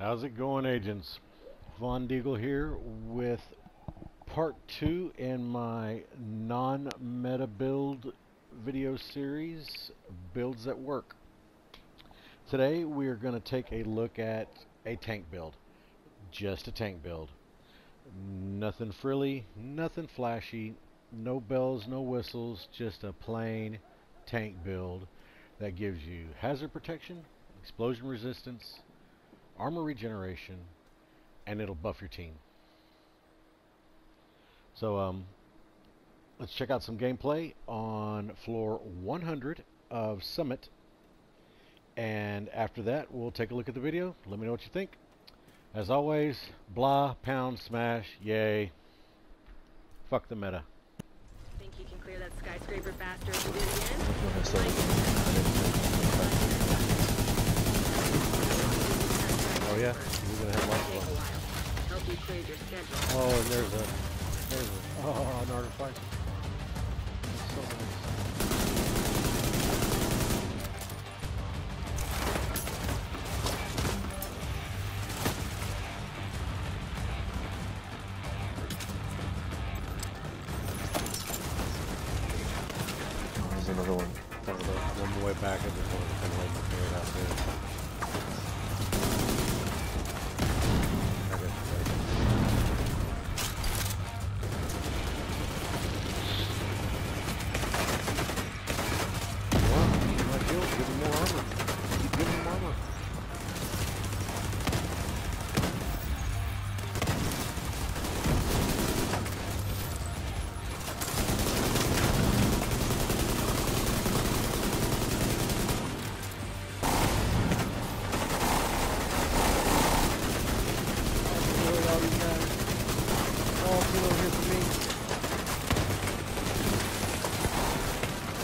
How's it going, agents? Von Deagle here with part 2 in my non-meta build video series, Builds that Work. Today we are going to take a look at a tank build. Just a tank build. Nothing frilly, nothing flashy, no bells, no whistles, just a plain tank build that gives you hazard protection, explosion resistance, armor regeneration, and it'll buff your team. So let's check out some gameplay on floor 100 of Summit, and after that we'll take a look at the video. Let me know what you think. As always, blah, pound, smash, yay. Fuck the meta. Think you can clear that skyscraper faster if you do it again? Oh yeah, we're gonna have lots of them. Help you clear your schedule. Oh, and there's an artifact. So nice. There's another one. One way back at the door. I'm waiting to clear it out there. Give him more armor. Keep giving him armor.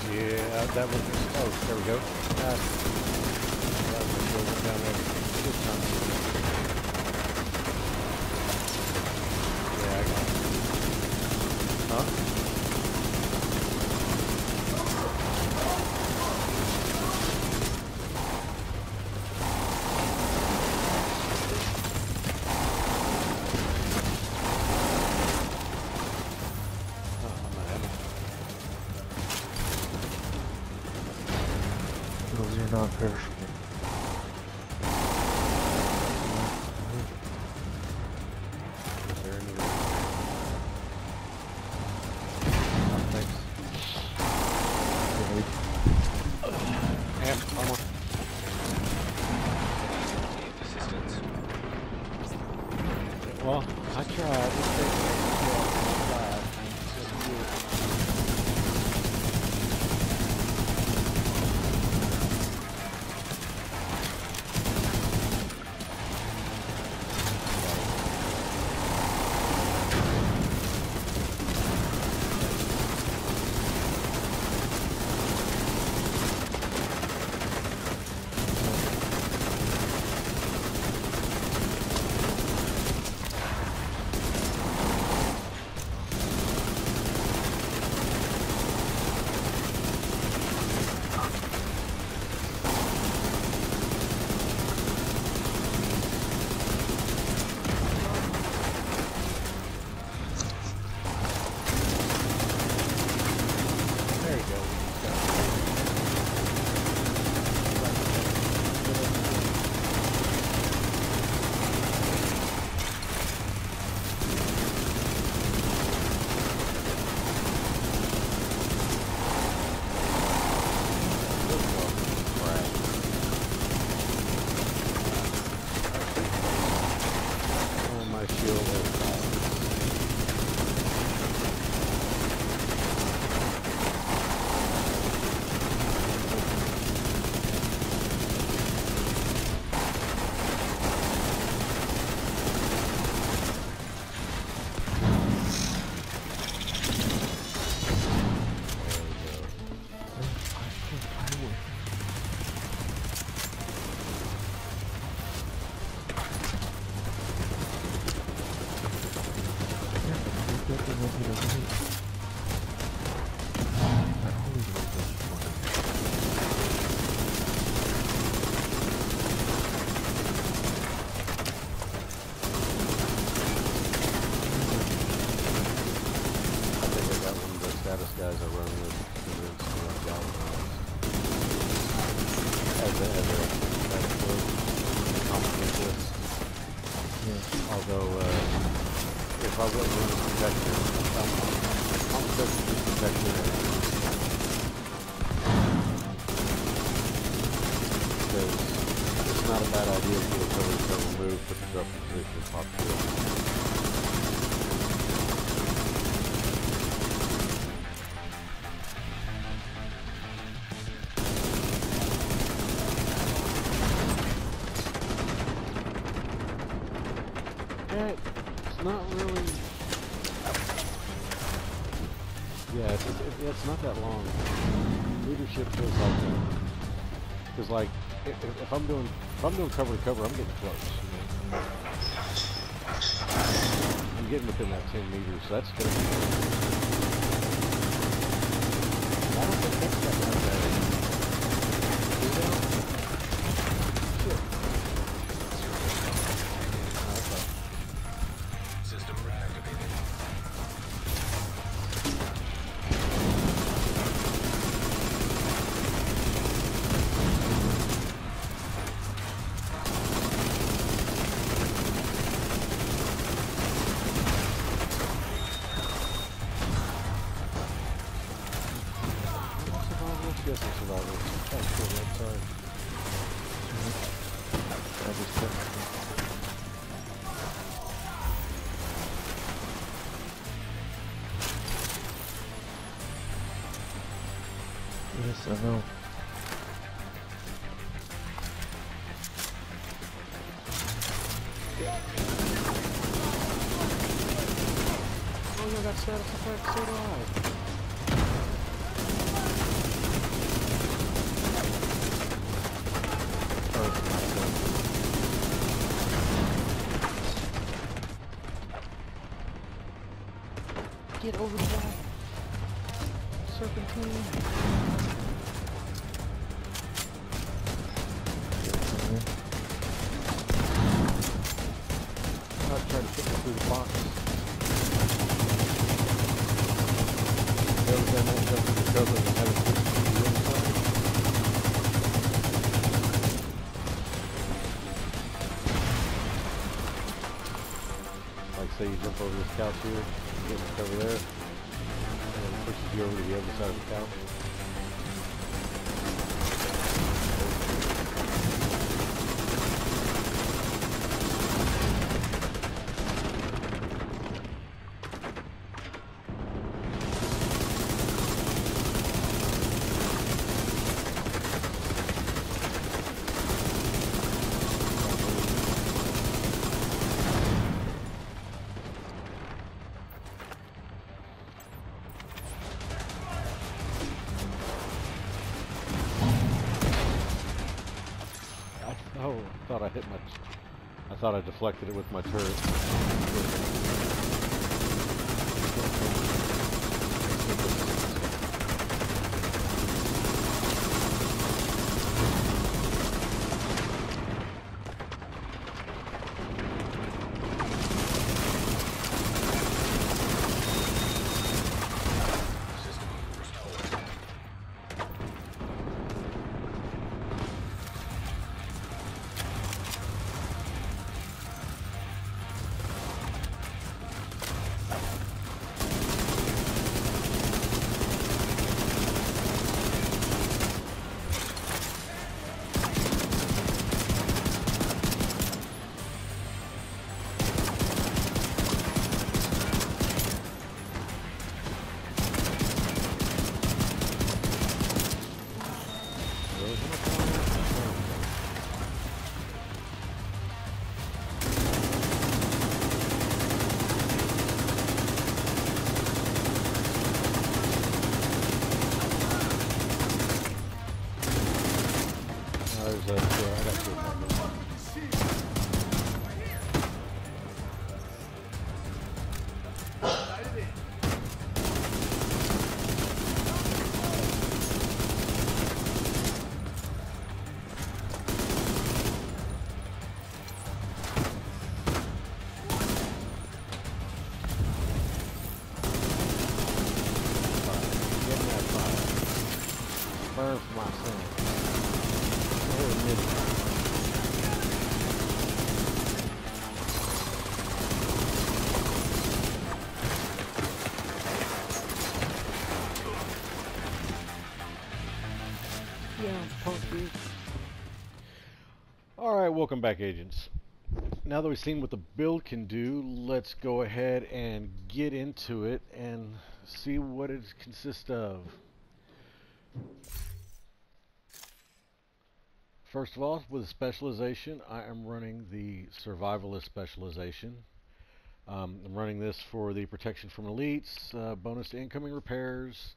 Yeah, that was. Oh, there we go. That was down there. This time. Yeah, I got it. Huh? Those are not perishable. Is there any thanks. And armor. Assistance. Well, I tried. It's status guys I run with convinced to run galvanized as a complement this. Yeah. Although if I wouldn't run a protector, I'm protector because it's not a bad idea to do a cover move, put the truck in position, pop through. It's not really. Yeah, it's not that long. Leadership feels like that. Because like, if I'm doing cover to cover, I'm getting close. You know? I'm getting within that 10 meters, so that's good. I don't think that's that bad. You know? Shit. System reactivated. Yes, I'm surviving. Thanks for that, sorry. I just checked. Yes, I know. Oh, yeah, that's status effect, so do I. Get over the wall. Serpentine. I'll try to fit through the box. Every time I jump through the cover and have it pushed to the inside. Like say you jump over this couch here, you get in the cover there, and then it pushes you over to the other side of the couch. Oh, I thought I hit my... I thought I deflected it with my turret. Burn for my son. Go ahead, midnight. Yeah, punk dude. Alright, welcome back, agents. Now that we've seen what the build can do, let's go ahead and get into it and see what it consists of. First of all, with specialization, I am running the survivalist specialization. I'm running this for the protection from elites, bonus to incoming repairs,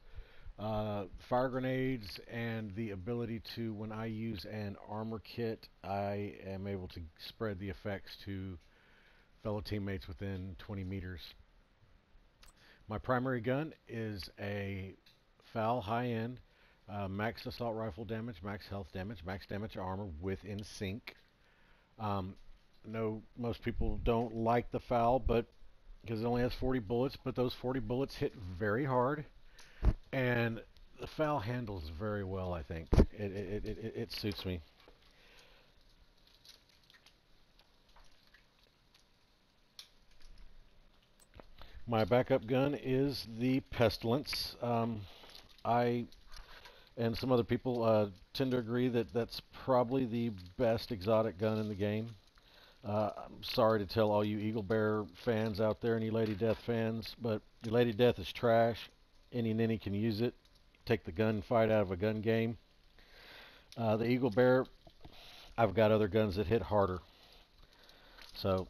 fire grenades, and the ability to, when I use an armor kit, I am able to spread the effects to fellow teammates within 20 meters. My primary gun is a FAL high-end, max assault rifle damage, max health damage, max damage armor with in sync. No, most people don't like the FAL, but because it only has 40 bullets, but those 40 bullets hit very hard, and the FAL handles very well. I think it suits me. My backup gun is the Pestilence. I and some other people tend to agree that that's probably the best exotic gun in the game. I'm sorry to tell all you Eagle Bear fans out there and you Lady Death fans, but your Lady Death is trash. Any ninny can use it. Take the gunfight out of a gun game. The Eagle Bear, I've got other guns that hit harder. So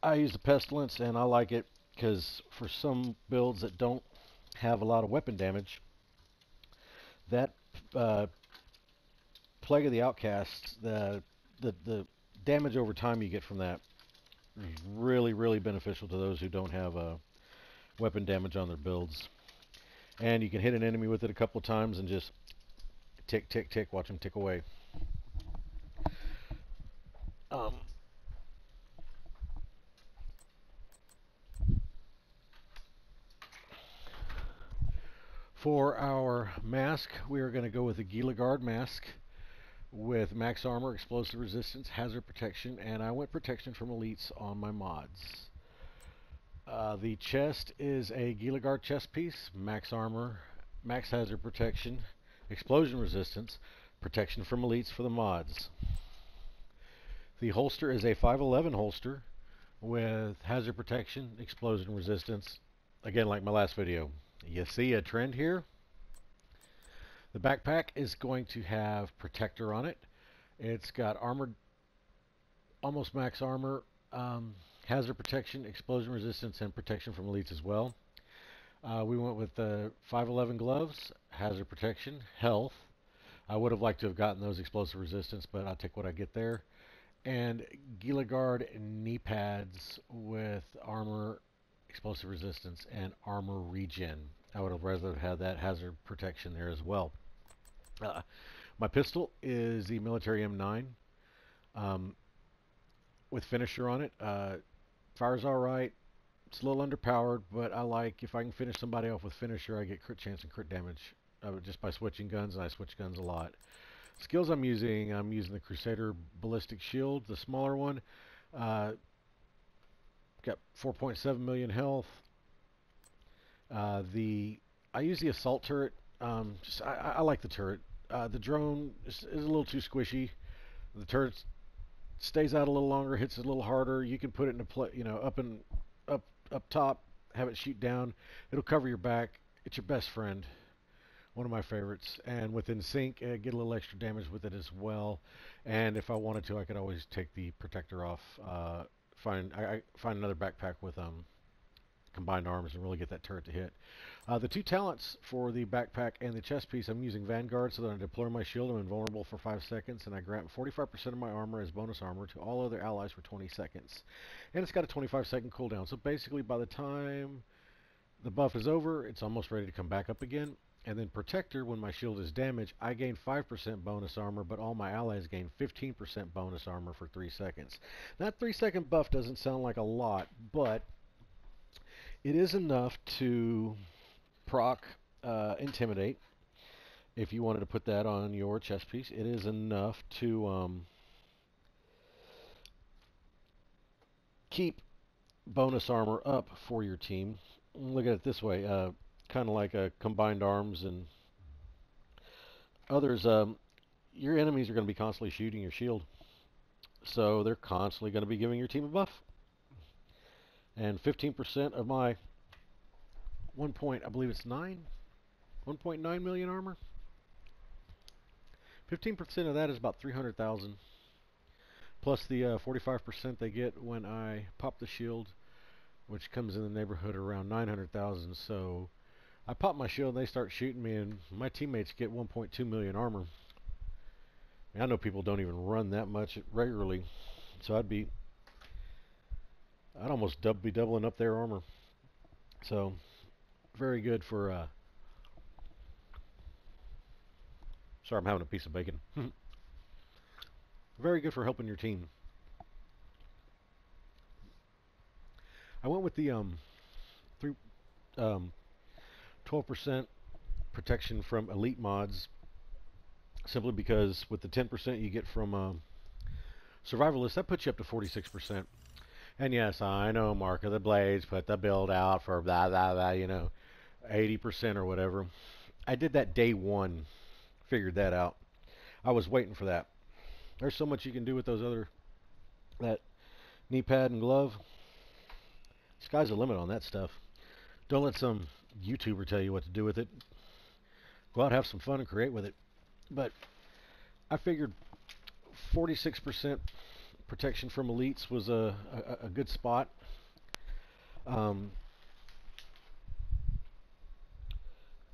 I use the Pestilence, and I like it because for some builds that don't have a lot of weapon damage, that Plague of the Outcasts, the damage over time you get from that is really, really beneficial to those who don't have weapon damage on their builds. And you can hit an enemy with it a couple of times and just tick, tick, tick, watch them tick away. For our mask, we are going to go with the Gila Guard mask with max armor, explosive resistance, hazard protection, and I went protection from elites on my mods. The chest is a Gila Guard chest piece, max armor, max hazard protection, explosion resistance, protection from elites for the mods. The holster is a 511 holster with hazard protection, explosion resistance, again like my last video. You see a trend here? The backpack is going to have protector on it. It's got armored, almost max armor, hazard protection, explosion resistance, and protection from elites as well. We went with the 511 gloves, hazard protection, health. I would have liked to have gotten those explosive resistance, but I'll take what I get there. And Gila Guard knee pads with armor, explosive resistance, and armor regen. I would have rather had that hazard protection there as well. My pistol is the military M9 with finisher on it. Fires alright. It's a little underpowered, but I like, if I can finish somebody off with finisher, I get crit chance and crit damage just by switching guns, and I switch guns a lot. Skills I'm using the Crusader Ballistic Shield, the smaller one. Got 4.7 million health. I use the assault turret. I like the turret. The drone is a little too squishy. The turret stays out a little longer, hits a little harder. You can put it in up top, have it shoot down. It'll cover your back. It's your best friend. One of my favorites. And within sync, get a little extra damage with it as well. And if I wanted to, I could always take the protector off. Find another backpack with combined arms and really get that turret to hit. The two talents for the backpack and the chest piece, I'm using Vanguard so that I deploy my shield. I'm invulnerable for 5 seconds, and I grant 45% of my armor as bonus armor to all other allies for 20 seconds. And it's got a 25-second cooldown. So basically, by the time the buff is over, it's almost ready to come back up again. And then Protector, when my shield is damaged, I gain 5% bonus armor, but all my allies gain 15% bonus armor for 3 seconds. That 3-second buff doesn't sound like a lot, but it is enough to proc Intimidate, if you wanted to put that on your chest piece, it is enough to keep bonus armor up for your team. Look at it this way, kind of like a combined arms and others. Your enemies are going to be constantly shooting your shield, so they're constantly going to be giving your team a buff. And 15% of my I believe it's 1.9 million armor. 15% of that is about 300,000. Plus the 45% they get when I pop the shield, which comes in the neighborhood around 900,000. So I pop my shield and they start shooting me, and my teammates get 1.2 million armor. I know people don't even run that much regularly, so I'd almost be doubling up their armor. So very good for. Sorry, I'm having a piece of bacon. Very good for helping your team. I went with the 12% protection from elite mods, simply because with the 10% you get from survivalists, that puts you up to 46%. And yes, I know Mark of the Blades put the build out for blah blah blah, 80% or whatever. I did that day one, figured that out. I was waiting for that. There's so much you can do with that knee pad and glove. Sky's the limit on that stuff. Don't let some YouTuber tell you what to do with it. Go out, have some fun, and create with it. But I figured 46% protection from elites was a good spot.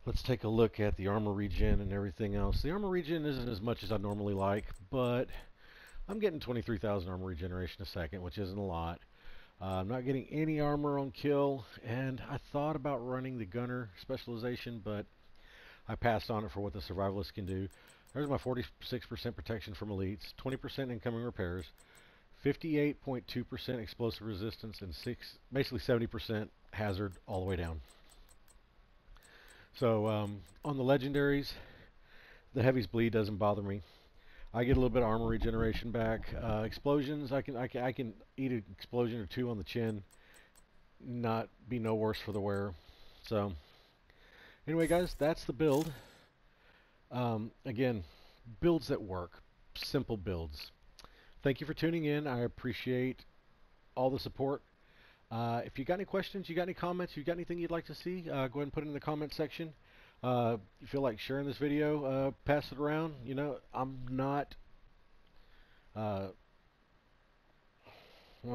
Let's take a look at the armor regen and everything else. The armor regen isn't as much as I normally like, but I'm getting 23,000 armor regeneration a second, which isn't a lot. I'm not getting any armor on kill, and I thought about running the gunner specialization, but I passed on it for what the survivalist can do. There's my 46% protection from elites, 20% incoming repairs, 58.2% explosive resistance, and basically 70% hazard all the way down. So on the legendaries, the heavies bleed doesn't bother me. I get a little bit of armor regeneration back. Explosions, I can eat an explosion or two on the chin, not be no worse for the wearer. So anyway, guys, that's the build. Again, builds that work, simple builds. Thank you for tuning in. I appreciate all the support. If you got any questions, you got any comments, you got anything you'd like to see, go ahead and put it in the comment section. You feel like sharing this video, pass it around. I'm not going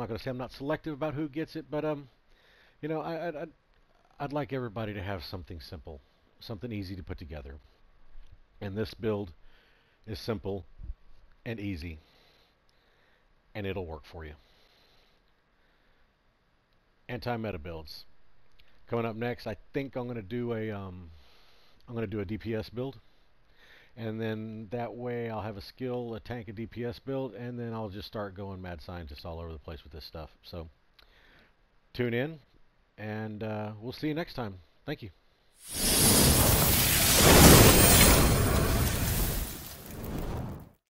to say I'm not selective about who gets it, but I'd like everybody to have something simple, something easy to put together. And this build is simple and easy, and it'll work for you. Anti-meta builds coming up next. I think I'm going to do a DPS build, and then that way I'll have a skill, a tank, a DPS build, and then I'll just start going mad scientist all over the place with this stuff. So tune in, and we'll see you next time. Thank you.